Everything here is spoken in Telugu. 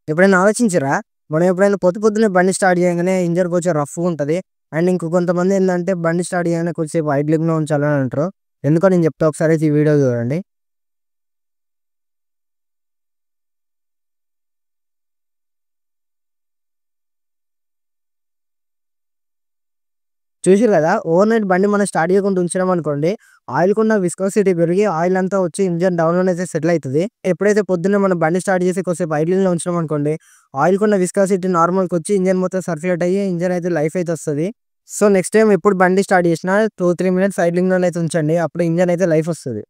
ఎప్పుడైనా ఆలోచించారా? మనం ఎప్పుడైనా పొద్దున్నే బండి స్టార్ట్ చేయంగానే ఇంజిన్ కొంచెం రఫ్‌గా ఉంటది. అండ్ ఇంక కొంతమంది ఏందంటే బండి స్టార్ట్ చేయంగానే కొద్దిసేపు ఐడ్లింగ్‌లో ఉంచాలని అంటారు. ఎందుకో నేను చెప్తా ఒకసారైతే ఈ వీడియో చూడండి. చూసిర్రు గదా! ఓవర్‌నైట్ బండి మనం స్టార్ట్ చేయకుండా ఉంచినామనుకోండి, ఆయిల్‌కున్న విస్కోసిటీ పెరిగి ఆయిల్ అంతా వచ్చి ఇంజిన్ డౌన్‌లోనైతే సెటిల్ అయితది. ఎప్పుడైతే పొద్దున్నే మనం బండి స్టార్ట్ చేసి కొద్దిసేపు ఐడ్లింగ్‌లో ఉంచినామనుకోండి, ఆయిల్‌కున్న విస్కోసిటీ నార్మల్‌కొచ్చి ఇంజిన్ మొత్తం సర్క్యులేట్ అయ్యి ఇంజిన్ అయితే లైఫ్ అయితే వస్తది. సో, నెక్స్ట్ టైమ్ ఎప్పుడు బండి స్టార్ట్ చేసినా 2, 3 మినిట్స్ ఐడ్లింగ్‌లోనైతే ఉంచండి. అప్పుడు ఇంజిన్ అయితే లైఫ్ వస్తది.